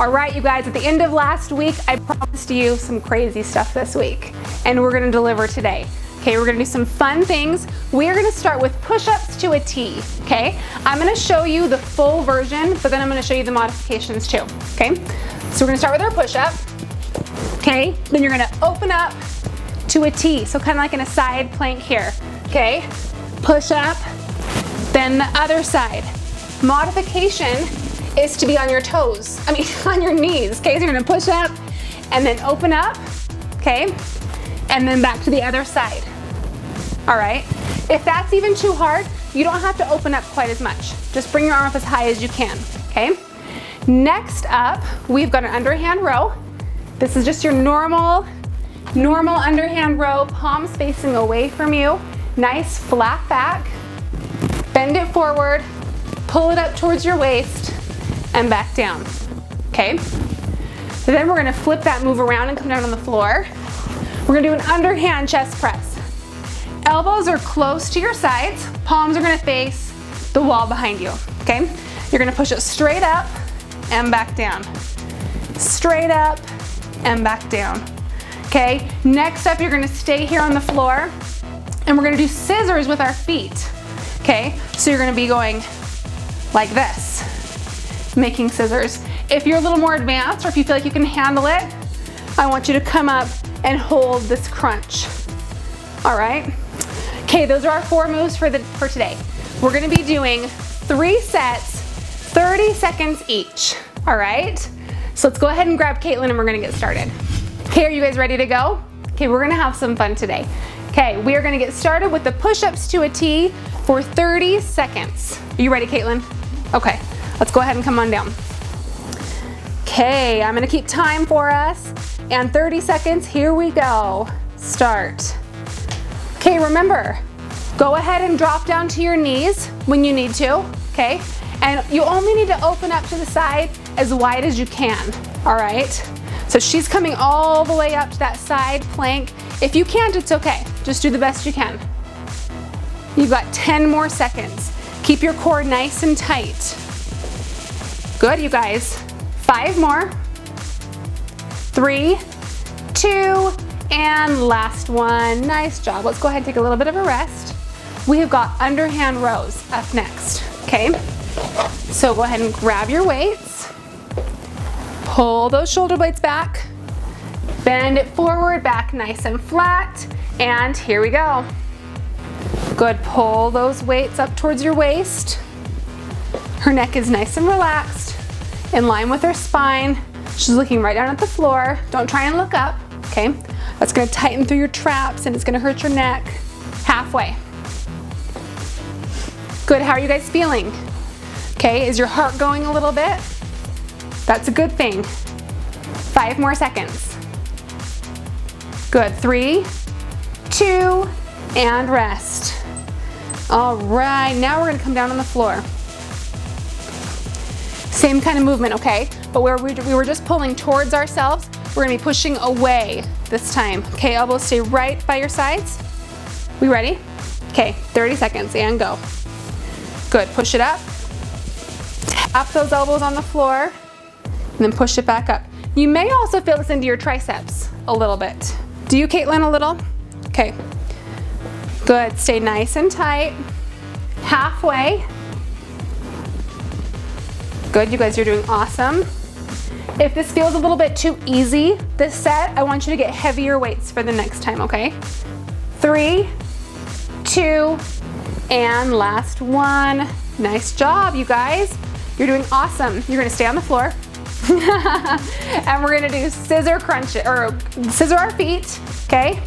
All right, you guys, at the end of last week, I promised you some crazy stuff this week, and we're gonna deliver today. Okay, we're gonna do some fun things. We're gonna start with push-ups to a T, okay? I'm gonna show you the full version, but then I'm gonna show you the modifications too, okay? So we're gonna start with our push-up, okay? Then you're gonna open up to a T, so kind of like in a side plank here, okay? Push up, then the other side. Modification is to be on your toes, on your knees, okay? So you're gonna push up and then open up, okay? And then back to the other side. All right, if that's even too hard, you don't have to open up quite as much. Just bring your arm up as high as you can, okay? Next up, we've got an underhand row. This is just your normal underhand row, palms facing away from you. Nice flat back. Bend it forward, pull it up towards your waist, and back down, okay? So then we're gonna flip that move around and come down on the floor. We're gonna do an underhand chest press. Elbows are close to your sides, palms are gonna face the wall behind you, okay? You're gonna push it straight up and back down. Straight up and back down, okay? Next up, you're gonna stay here on the floor and we're gonna do scissors with our feet, okay? So you're gonna be going like this, making scissors. If you're a little more advanced or if you feel like you can handle it, I want you to come up and hold this crunch. All right. Okay, those are our 4 moves for today. We're gonna be doing 3 sets, 30 seconds each. All right. So let's go ahead and grab Caitlin and we're gonna get started. Okay, are you guys ready to go? Okay, we're gonna have some fun today. Okay, we are gonna get started with the push-ups to a T for 30 seconds. Are you ready, Caitlin? Okay, let's go ahead and come on down. Okay, I'm gonna keep time for us. And 30 seconds, here we go. Start. Okay, remember, go ahead and drop down to your knees when you need to, okay? And you only need to open up to the side as wide as you can, all right? So she's coming all the way up to that side plank. If you can't, it's okay. Just do the best you can. You've got 10 more seconds. Keep your core nice and tight. Good, you guys. 5 more. 3, 2, and last one. Nice job. Let's go ahead and take a little bit of a rest. We have got underhand rows up next, okay? So go ahead and grab your weights. Pull those shoulder blades back. Bend it forward, back nice and flat. And here we go. Good, pull those weights up towards your waist. Her neck is nice and relaxed, in line with her spine. She's looking right down at the floor. Don't try and look up, okay? That's gonna tighten through your traps and it's gonna hurt your neck. Halfway. Good, how are you guys feeling? Okay, is your heart going a little bit? That's a good thing. 5 more seconds. Good, 3, 2, and rest. All right, now we're gonna come down on the floor. Same kind of movement, okay? But where we were just pulling towards ourselves, we're gonna be pushing away this time. Okay, elbows stay right by your sides. We ready? Okay, 30 seconds and go. Good, push it up. Tap those elbows on the floor and then push it back up. You may also feel this into your triceps a little bit. Do you, Caitlin, a little? Okay. Good, stay nice and tight. Halfway. Good, you guys are doing awesome. If this feels a little bit too easy, this set, I want you to get heavier weights for the next time, okay? 3, 2, and last one. Nice job, you guys. You're doing awesome. You're gonna stay on the floor. And we're gonna do scissor crunch it, or scissor our feet, okay?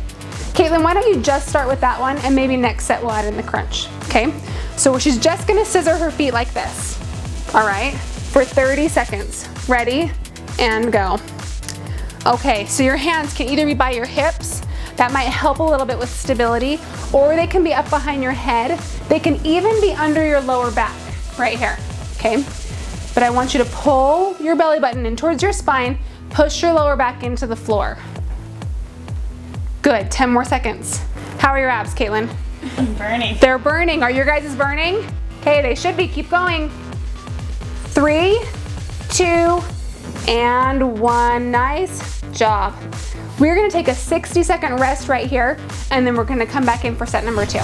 Caitlin, why don't you just start with that one and maybe next set we'll add in the crunch, okay? So she's just gonna scissor her feet like this, all right? For 30 seconds. Ready? And go. Okay, so your hands can either be by your hips, that might help a little bit with stability, or they can be up behind your head. They can even be under your lower back, right here, okay? But I want you to pull your belly button in towards your spine, push your lower back into the floor. Good, 10 more seconds. How are your abs, Caitlin? Burning. They're burning. Are your guys' burning? Okay, they should be. Keep going. 3, 2, and 1. Nice job. We're gonna take a 60-second rest right here, and then we're gonna come back in for set number 2.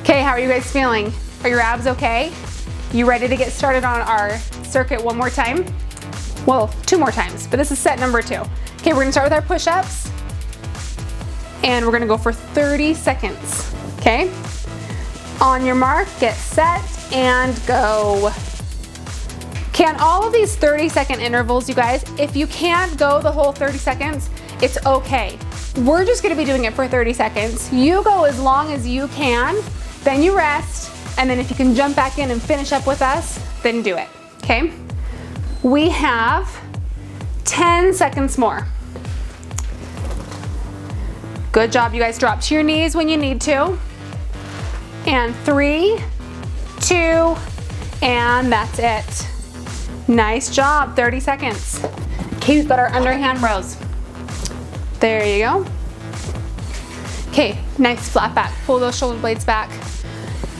Okay, how are you guys feeling? Are your abs okay? You ready to get started on our circuit one more time? Well, 2 more times, but this is set number 2. Okay, we're gonna start with our push-ups, and we're gonna go for 30 seconds, okay? On your mark, get set, and go. Okay, on all of these 30-second intervals, you guys, if you can't go the whole 30 seconds, it's okay. We're just gonna be doing it for 30 seconds. You go as long as you can, then you rest, and then if you can jump back in and finish up with us, then do it, okay? We have 10 seconds more. Good job, you guys. Drop to your knees when you need to. And 3, 2, and that's it. Nice job, 30 seconds. Okay, we've got our underhand rows. There you go. Okay, nice flat back. Pull those shoulder blades back.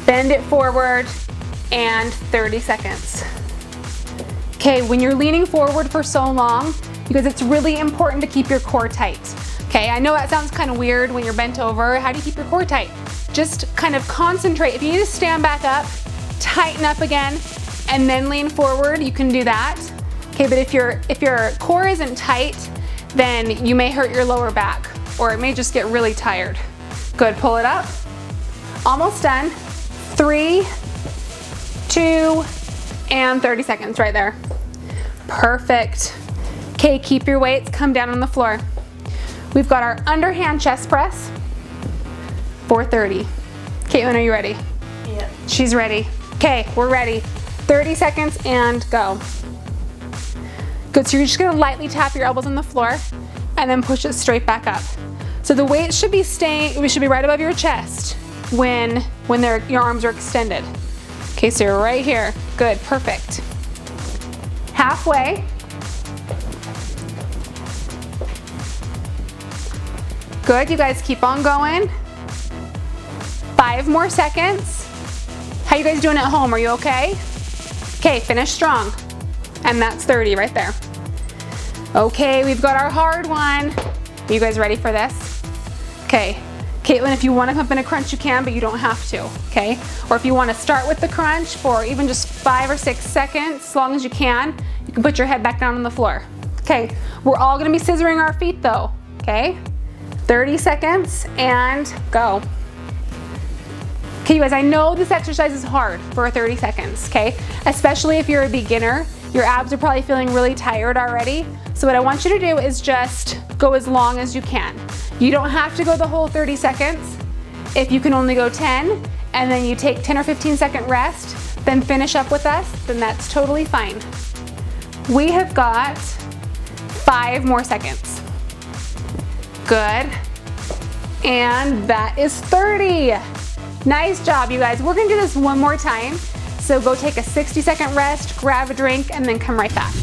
Bend it forward, and 30 seconds. Okay, when you're leaning forward for so long, because it's really important to keep your core tight. Okay, I know that sounds kind of weird when you're bent over. How do you keep your core tight? Just kind of concentrate. If you need to stand back up, tighten up again, and then lean forward, you can do that. Okay, but if your core isn't tight, then you may hurt your lower back, or it may just get really tired. Good, pull it up. Almost done. 3, 2, and 30 seconds right there. Perfect. Okay, keep your weights, come down on the floor. We've got our underhand chest press for 30. Caitlin, are you ready? Yeah. She's ready. Okay, we're ready. 30 seconds and go. Good, so you're just gonna lightly tap your elbows on the floor and then push it straight back up. So the weight should be right above your chest when your arms are extended. Okay, so you're right here. Good, perfect. Halfway. Good, you guys keep on going. 5 more seconds. How you guys doing at home? Are you okay? Okay, finish strong. And that's 30 right there. Okay, we've got our hard one. Are you guys ready for this? Okay, Caitlin, if you want to come up in a crunch, you can, but you don't have to, okay? Or if you want to start with the crunch for even just 5 or 6 seconds, as long as you can put your head back down on the floor. Okay, we're all gonna be scissoring our feet though, okay? 30 seconds and go. Okay, you guys, I know this exercise is hard for 30 seconds, okay? Especially if you're a beginner. Your abs are probably feeling really tired already. So what I want you to do is just go as long as you can. You don't have to go the whole 30 seconds. If you can only go 10, and then you take 10 or 15 second rest, then finish up with us, then that's totally fine. We have got 5 more seconds. Good. And that is 30. Nice job, you guys. We're gonna do this one more time. So go take a 60-second rest, grab a drink, and then come right back.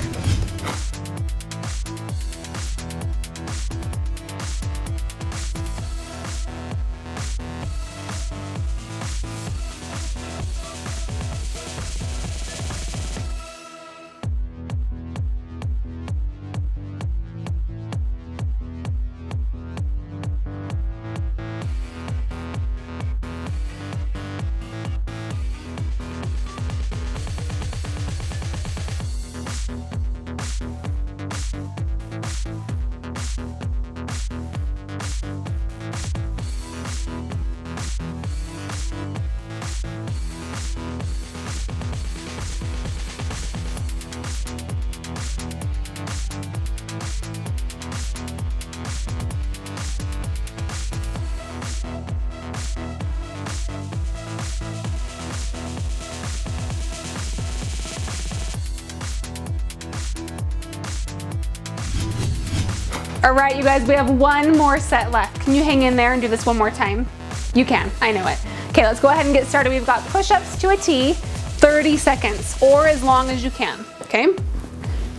All right, you guys, we have one more set left. Can you hang in there and do this one more time? You can, I know it. Okay, let's go ahead and get started. We've got push-ups to a T, 30 seconds, or as long as you can, okay?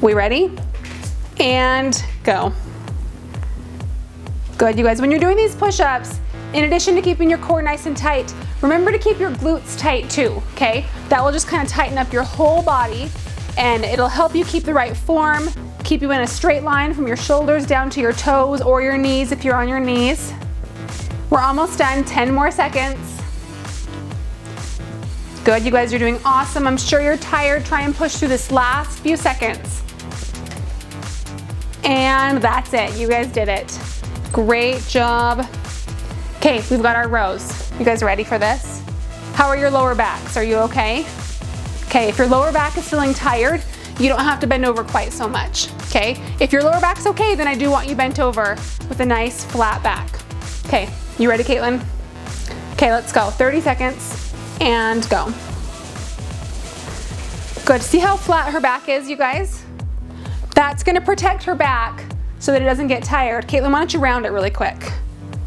We ready? And go. Good, you guys, when you're doing these push-ups, in addition to keeping your core nice and tight, remember to keep your glutes tight too, okay? That will just kind of tighten up your whole body, and it'll help you keep the right form, keep you in a straight line from your shoulders down to your toes or your knees if you're on your knees. We're almost done, 10 more seconds. Good, you guys are doing awesome. I'm sure you're tired. Try and push through this last few seconds. And that's it, you guys did it. Great job. Okay, we've got our rows. You guys ready for this? How are your lower backs? Are you okay? Okay, if your lower back is feeling tired, you don't have to bend over quite so much, okay? If your lower back's okay, then I do want you bent over with a nice flat back. Okay, you ready, Caitlin? Okay, let's go. 30 seconds and go. Good, see how flat her back is, you guys? That's gonna protect her back so that it doesn't get tired. Caitlin, why don't you round it really quick?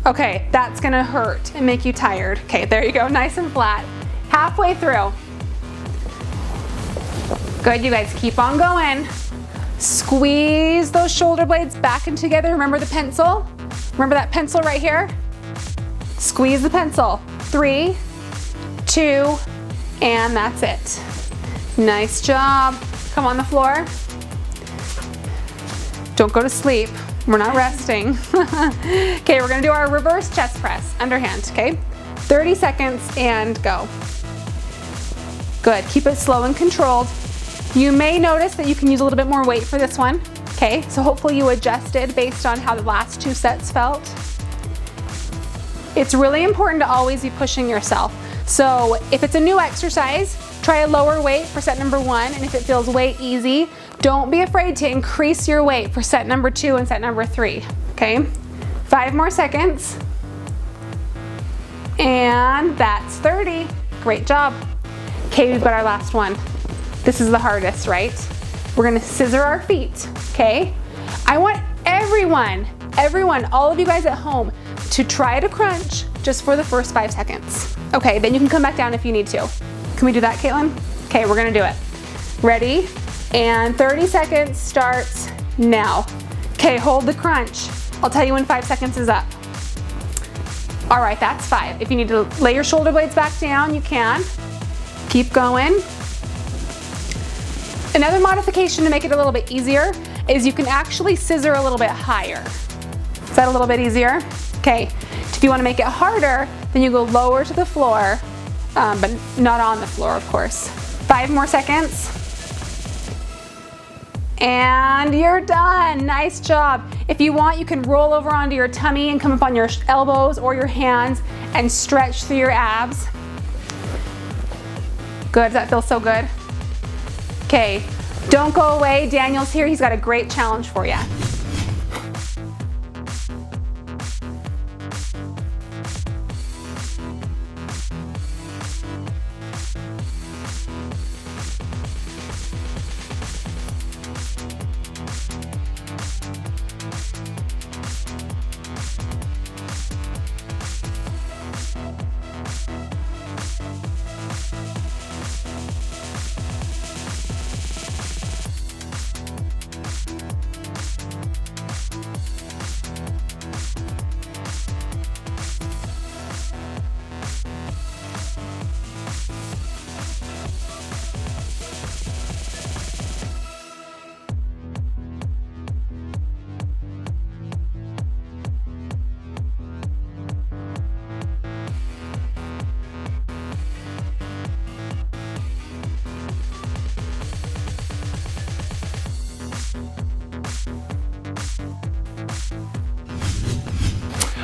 Okay, that's gonna hurt and make you tired. Okay, there you go, nice and flat. Halfway through. Good, you guys, keep on going. Squeeze those shoulder blades back and together. Remember the pencil? Remember that pencil right here? Squeeze the pencil. 3, 2, and that's it. Nice job. Come on the floor. Don't go to sleep. We're not resting. Okay, we're gonna do our reverse chest press, underhand, okay? 30 seconds and go. Good, keep it slow and controlled. You may notice that you can use a little bit more weight for this one, okay? So hopefully you adjusted based on how the last 2 sets felt. It's really important to always be pushing yourself. So if it's a new exercise, try a lower weight for set number 1, and if it feels way easy, don't be afraid to increase your weight for set number 2 and set number 3, okay? 5 more seconds. And that's 30. Great job. Okay, we've got our last one. This is the hardest, right? We're gonna scissor our feet, okay? I want everyone, all of you guys at home, to try to crunch just for the first 5 seconds. Okay, then you can come back down if you need to. Can we do that, Caitlin? Okay, we're gonna do it. Ready? And 30 seconds starts now. Okay, hold the crunch. I'll tell you when 5 seconds is up. All right, that's 5. If you need to lay your shoulder blades back down, you can. Keep going. Another modification to make it a little bit easier is you can actually scissor a little bit higher. Is that a little bit easier? Okay, if you want to make it harder, then you go lower to the floor, but not on the floor, of course. 5 more seconds. And you're done, nice job. If you want, you can roll over onto your tummy and come up on your elbows or your hands and stretch through your abs. Good, does that feel so good? Okay, don't go away. Daniel's here, he's got a great challenge for you.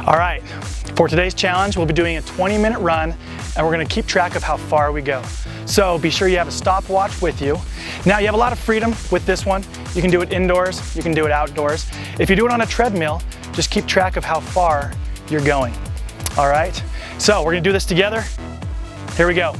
All right, for today's challenge, we'll be doing a 20-minute run, and we're gonna keep track of how far we go. So be sure you have a stopwatch with you. Now you have a lot of freedom with this one. You can do it indoors, you can do it outdoors. If you do it on a treadmill, just keep track of how far you're going. All right, so we're gonna do this together. Here we go.